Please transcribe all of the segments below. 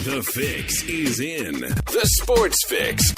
The fix is in. The Sports Fix.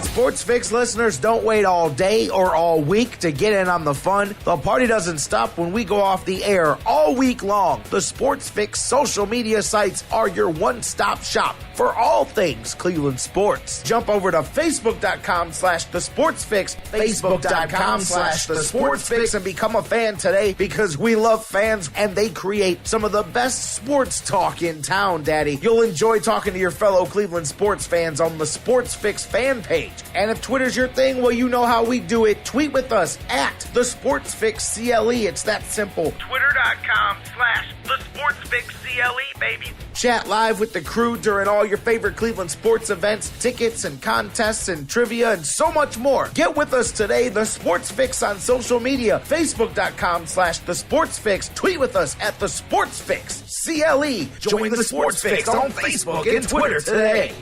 Sports Fix listeners, don't wait all day or all week to get in on the fun. The party doesn't stop when we go off the air all week long. The Sports Fix social media sites are your one-stop shop for all things Cleveland sports. Jump over to Facebook.com/TheSportsFix, Facebook.com/TheSportsFix, and become a fan today because we love fans and they create some of the best sports talk in town, Daddy. You'll enjoy talking to your fellow Cleveland sports fans on the Sports Fix fan page. And if Twitter's your thing, well, you know how we do it. Tweet with us at the SportsFixCLE. It's that simple. Twitter.com/TheSportsFixCLE, baby. Chat live with the crew during all your favorite Cleveland sports events, tickets and contests and trivia and so much more. Get with us today, the Sports Fix on social media, Facebook.com/TheSportsFix. Tweet with us at the SportsFixCLE. Join the Sports Fix on Facebook and Twitter today.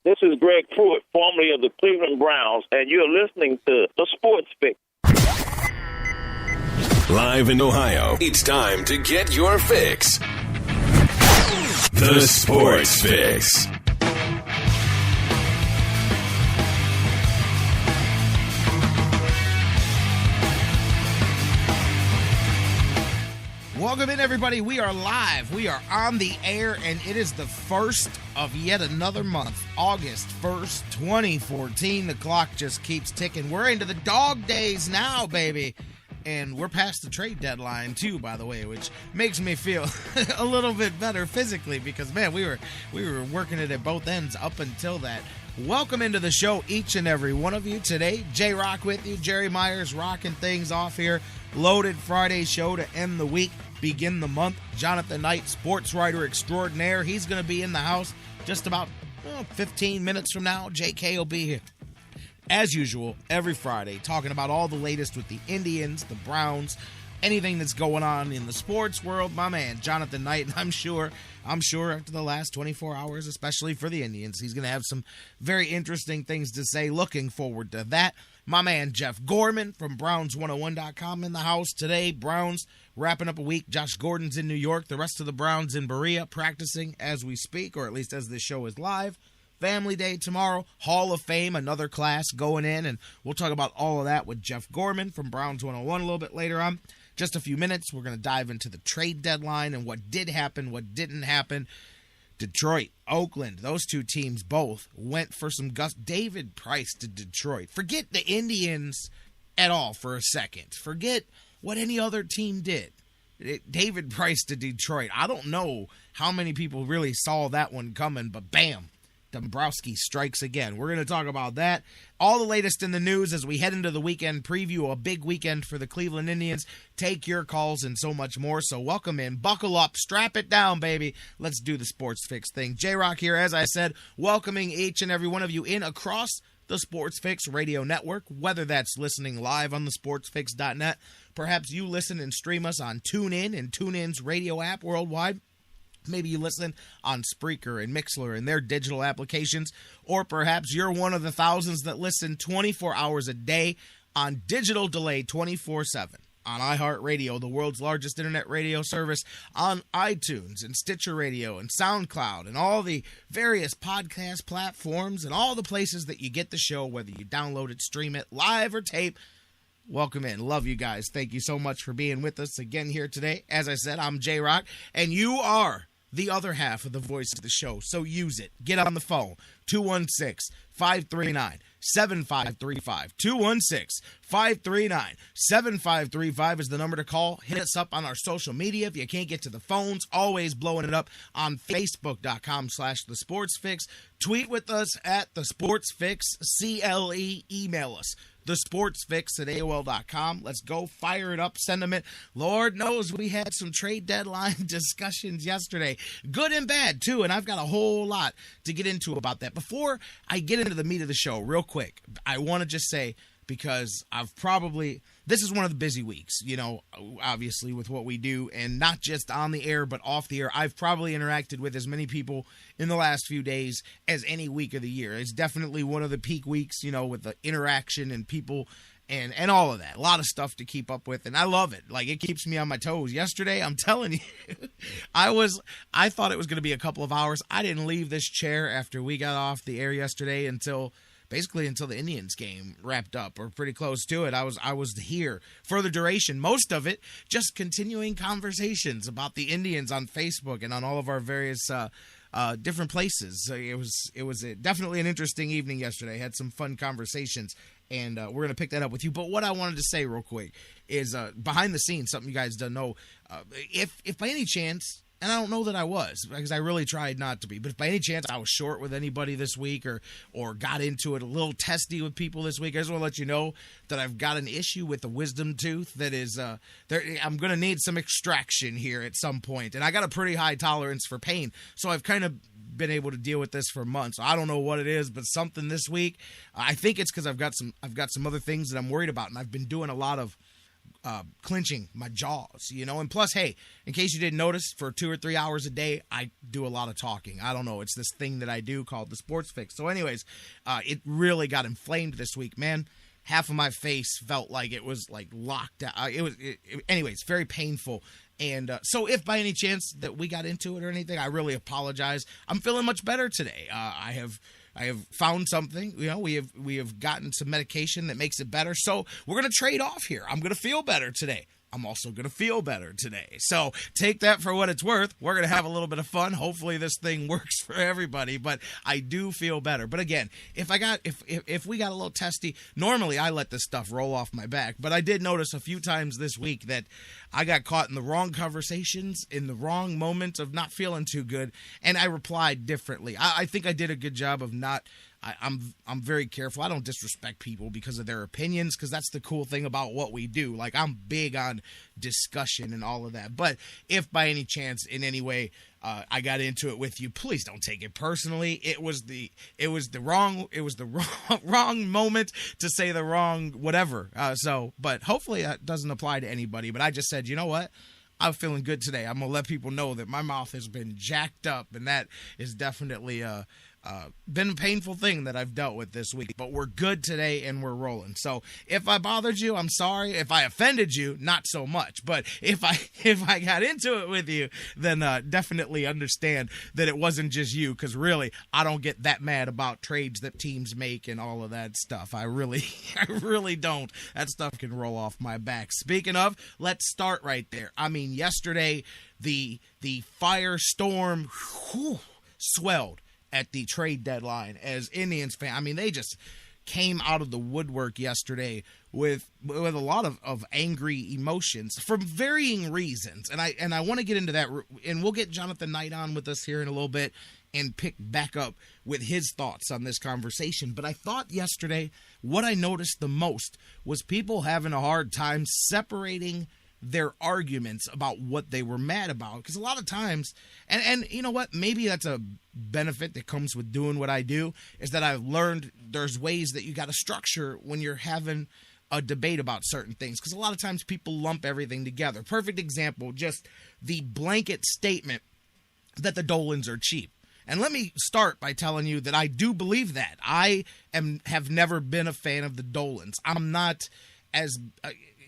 This is Greg Pruitt, formerly of the Cleveland Browns, and you're listening to The Sports Fix. Live in Ohio, it's time to get your fix. The Sports Fix. Welcome in, everybody. We are live. We are on the air, and it is the first of yet another month, August 1st, 2014. The clock just keeps ticking. We're into the dog days now, baby. And we're past the trade deadline, too, by the way, which makes me feel a little bit better physically because, man, we were working it at both ends up until that. Welcome into the show, each and every one of you. Today, J-Rock with you, Jerry Myers rocking things off here. Loaded Friday show to end the week, begin the month. Jonathan Knight, Sportswriter extraordinaire. He's going to be in the house just about 15 minutes from now. JK will be here. As usual, every Friday, talking about all the latest with the Indians, the Browns, anything that's going on in the sports world. My man, Jonathan Knight, and I'm sure after the last 24 hours, especially for the Indians, he's going to have some very interesting things to say. Looking forward to that. My man, Jeff Gorman from Browns101.com in the house today. Browns wrapping up a week. Josh Gordon's in New York. The rest of the Browns in Berea practicing as we speak, or at least as this show is live. Family Day tomorrow, Hall of Fame, another class going in, and we'll talk about all of that with Jeff Gorman from Browns 101 a little bit later on. Just a few minutes, we're going to dive into the trade deadline and what did happen, what didn't happen. Detroit, Oakland, those two teams both went for some David Price to Detroit. Forget the Indians at all for a second. Forget what any other team did. David Price to Detroit. I don't know how many people really saw that one coming, but bam. Dombrowski strikes again. We're going to talk about that. All the latest in the news as we head into the weekend preview, a big weekend for the Cleveland Indians. Take your calls and so much more. So welcome in. Buckle up. Strap it down, baby. Let's do the Sports Fix thing. J-Rock here, as I said, welcoming each and every one of you in across the Sports Fix radio network, whether that's listening live on the sportsfix.net. Perhaps you listen and stream us on TuneIn and TuneIn's radio app worldwide. Maybe you listen on Spreaker and Mixler and their digital applications, or perhaps you're one of the thousands that listen 24 hours a day on digital delay 24/7 on iHeartRadio, the world's largest internet radio service, on iTunes and Stitcher Radio and SoundCloud and all the various podcast platforms and all the places that you get the show, whether you download it, stream it, live or tape. Welcome in. Love you guys. Thank you so much for being with us again here today. As I said, I'm J-Rock, and you are the other half of the voice of the show, so use it. Get on the phone, 216-539-7535. 216-539-7535 is the number to call. Hit us up on our social media. If you can't get to the phones, always blowing it up on Facebook.com/TheSportsFix. Tweet with us at TheSportsFixCLE. Email us, thesportsfix@AOL.com. Let's go. Fire it up. Send them in. Lord knows we had some trade deadline discussions yesterday. Good and bad, too, and I've got a whole lot to get into about that. Before I get into the meat of the show, real quick, I want to just say, because this is one of the busy weeks, obviously with what we do, and not just on the air, but off the air. I've probably interacted with as many people in the last few days as any week of the year. It's definitely one of the peak weeks, with the interaction and people and all of that. A lot of stuff to keep up with, and I love it. Like, it keeps me on my toes. Yesterday, I'm telling you, I thought it was going to be a couple of hours. I didn't leave this chair after we got off the air yesterday until the Indians game wrapped up, or pretty close to it. I was here for the duration. Most of it just continuing conversations about the Indians on Facebook and on all of our various different places. It was definitely an interesting evening yesterday. Had some fun conversations, and we're going to pick that up with you. But what I wanted to say real quick is behind the scenes, something you guys don't know. If by any chance, and I don't know that I was, because I really tried not to be, but if by any chance I was short with anybody this week or got into it a little testy with people this week, I just want to let you know that I've got an issue with the wisdom tooth that is, I'm going to need some extraction here at some point, and I got a pretty high tolerance for pain, so I've kind of been able to deal with this for months. I don't know what it is, but something this week, I think it's because I've got some other things that I'm worried about, and I've been doing a lot of clenching my jaws, and plus, hey, in case you didn't notice, for 2 or 3 hours a day, I do a lot of talking. I don't know. It's this thing that I do called the Sports Fix. So anyways, it really got inflamed this week, man. Half of my face felt like it was like locked out. Anyways, very painful. And so if by any chance that we got into it or anything, I really apologize. I'm feeling much better today. I have found something. We have gotten some medication that makes it better. So we're going to trade off here. I'm going to feel better today. I'm also going to feel better today. So take that for what it's worth. We're going to have a little bit of fun. Hopefully this thing works for everybody, but I do feel better. But again, if we got a little testy, normally I let this stuff roll off my back, but I did notice a few times this week that I got caught in the wrong conversations, in the wrong moment of not feeling too good, and I replied differently. I think I did a good job of not... I'm very careful. I don't disrespect people because of their opinions, because that's the cool thing about what we do. Like, I'm big on discussion and all of that. But if by any chance, in any way, I got into it with you, please don't take it personally. It was the wrong moment to say the wrong whatever. But hopefully that doesn't apply to anybody. But I just said, you know what? I'm feeling good today. I'm going to let people know that my mouth has been jacked up, and that is definitely been a painful thing that I've dealt with this week. But we're good today, and we're rolling. So if I bothered you, I'm sorry. If I offended you, not so much. But if I got into it with you, then definitely understand that it wasn't just you, because really, I don't get that mad about trades that teams make and all of that stuff. I really don't. That stuff can roll off my back. Speaking of, let's start right there. I mean, yesterday, the firestorm swelled at the trade deadline as Indians fans. I mean, they just came out of the woodwork yesterday with a lot of angry emotions for varying reasons. And I want to get into that, and we'll get Jonathan Knight on with us here in a little bit and pick back up with his thoughts on this conversation. But I thought yesterday what I noticed the most was people having a hard time separating their arguments about what they were mad about. Because a lot of times, and you know what, maybe that's a benefit that comes with doing what I do, is that I've learned there's ways that you got to structure when you're having a debate about certain things. Because a lot of times people lump everything together. Perfect example, just the blanket statement that the Dolans are cheap. And let me start by telling you that I do believe that. I have never been a fan of the Dolans. I'm not as...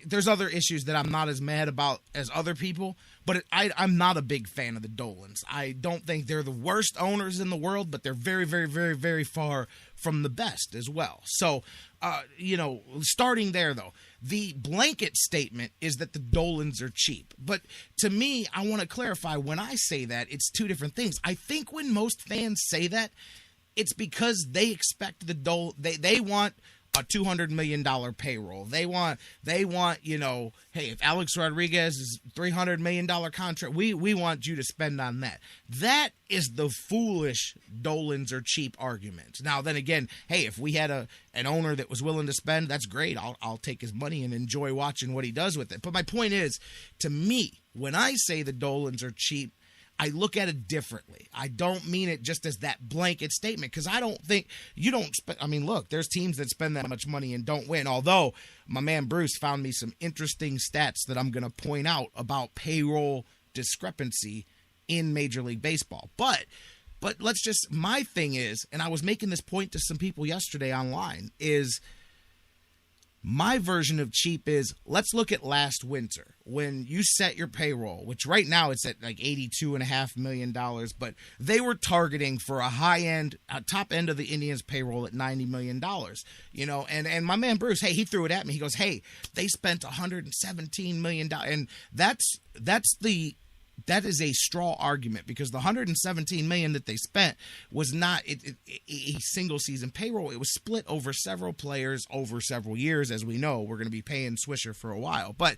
there's other issues that I'm not as mad about as other people, but I'm not a big fan of the Dolans. I don't think they're the worst owners in the world, but they're very, very, very, very far from the best as well. So, starting there, though, the blanket statement is that the Dolans are cheap. But to me, I want to clarify, when I say that, it's two different things. I think when most fans say that, it's because they expect they want a $200 million payroll. They want, hey, if Alex Rodriguez is $300 million contract, we want you to spend on that. That is the foolish Dolans are cheap argument. Now, then again, hey, if we had an owner that was willing to spend, that's great. I'll take his money and enjoy watching what he does with it. But my point is, to me, when I say the Dolans are cheap, I look at it differently. I don't mean it just as that blanket statement, because I don't think you don't spend. I mean, look, there's teams that spend that much money and don't win. Although my man Bruce found me some interesting stats that I'm going to point out about payroll discrepancy in Major League Baseball. But let's just, my thing is, and I was making this point to some people yesterday online, is My version of cheap is, let's look at last winter when you set your payroll, which right now it's at like $82.5 million, but they were targeting for a top end of the Indians payroll at $90 million, and my man Bruce, hey, he threw it at me. He goes, hey, they spent $117 million. And that is a straw argument, because the $117 million that they spent was not a single season payroll. It was split over several players over several years. As we know, we're going to be paying Swisher for a while, but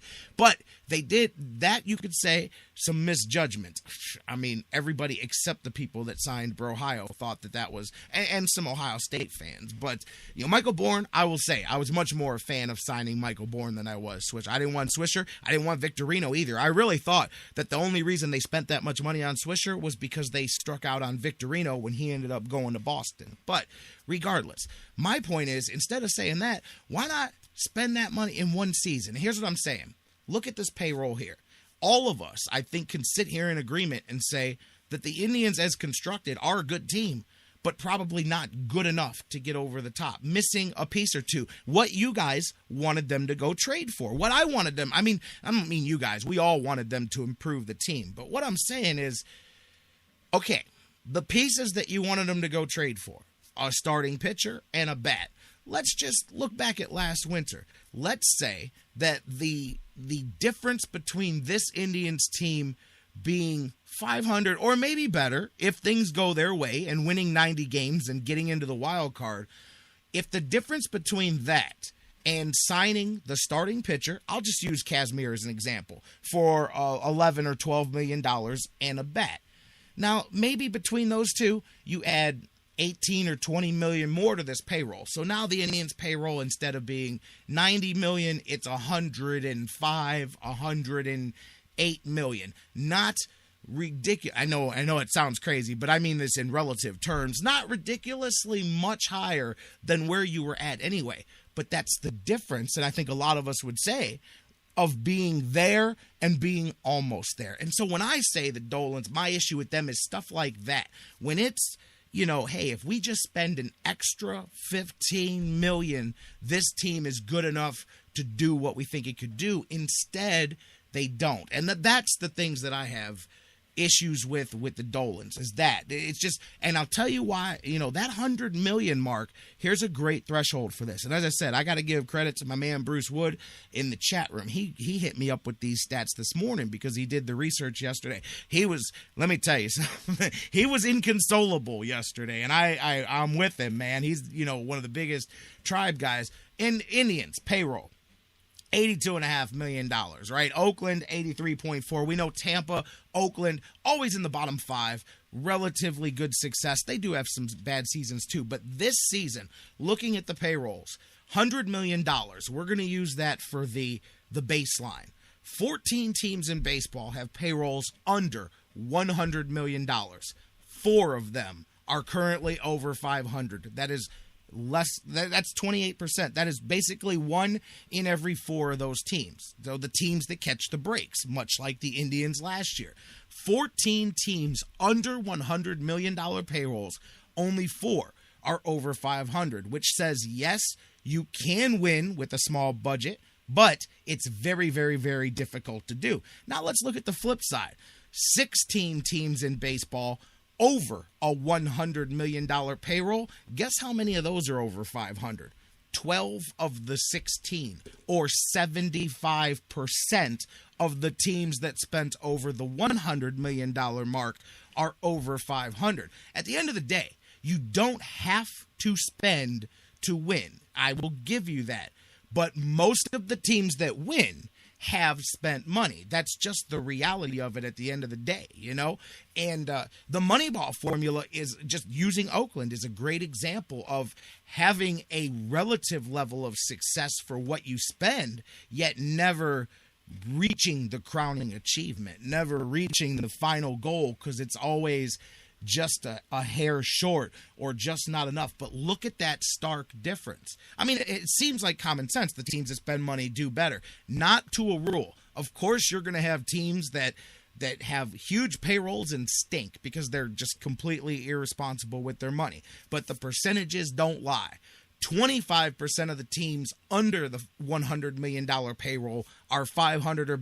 they did that. You could say some misjudgment. I mean, everybody except the people that signed Ohio thought that was, and some Ohio State fans. But Michael Bourne, I will say, I was much more a fan of signing Michael Bourne than I was Swisher. I didn't want Swisher. I didn't want Victorino either. I really thought that the only reason they spent that much money on Swisher was because they struck out on Victorino when he ended up going to Boston. But regardless, my point is, instead of saying that, why not spend that money in one season? Here's what I'm saying. Look at this payroll here. All of us, I think, can sit here in agreement and say that the Indians as constructed are a good team, but probably not good enough to get over the top, missing a piece or two. What you guys wanted them to go trade for. What I wanted them, I don't mean you guys, we all wanted them to improve the team. But what I'm saying is, okay, the pieces that you wanted them to go trade for, a starting pitcher and a bat. Let's just look back at last winter. Let's say that the difference between this Indians team being 500 or maybe better if things go their way and winning 90 games and getting into the wild card, if the difference between that and signing the starting pitcher, I'll just use Kazmir as an example, for $11 or $12 million and a bat. Now, maybe between those two, you add 18 or 20 million more to this payroll. So now the Indians payroll, instead of being 90 million, it's 105, 108 million. Not ridiculous. I know it sounds crazy, but I mean this in relative terms. Not ridiculously much higher than where you were at anyway. But that's the difference, and I think a lot of us would say, of being there and being almost there. And so when I say the Dolans, my issue with them is stuff like that. When it's, hey, if we just spend an extra $15 million, this team is good enough to do what we think it could do. Instead, they don't. And that's the things that I have issues with the Dolans, is that it's just, and I'll tell you why, that 100 million mark, here's a great threshold for this. And as I said, I got to give credit to my man Bruce Wood in the chat room. He hit me up with these stats this morning because he did the research yesterday. He was, let me tell you something, he was inconsolable yesterday, and I'm with him, man. He's one of the biggest Tribe guys. In Indians payroll, $82.5 million, right? Oakland, 83.4. We know Tampa, Oakland, always in the bottom five. Relatively good success. They do have some bad seasons too, but this season, looking at the payrolls, $100 million. We're going to use that for the baseline. 14 teams in baseball have payrolls under $100 million. 4 of them are currently over 500. That is that's 28%. That is basically 1 in every 4 of those teams. So the teams that catch the breaks, much like the Indians last year. 14 teams under $100 million payrolls, only 4 are over 500, which says, yes, you can win with a small budget, but it's very, very, very difficult to do. Now let's look at the flip side. 16 teams in baseball over a $100 million payroll. Guess how many of those are over 500? 12 of the 16, or 75% of the teams that spent over the $100 million mark are over 500. At the end of the day, you don't have to spend to win. I will give you that. But most of the teams that win have spent money. That's just the reality of it at the end of the day, And the Moneyball formula is just using Oakland is a great example of having a relative level of success for what you spend, yet never reaching the crowning achievement, never reaching the final goal, because it's always just a hair short or just not enough. But look at that stark difference. I mean, it seems like common sense. The teams that spend money do better. Not to a rule. Of course, you're going to have teams that have huge payrolls and stink because they're just completely irresponsible with their money. But the percentages don't lie. 25% of the teams under the $100 million payroll are 500 or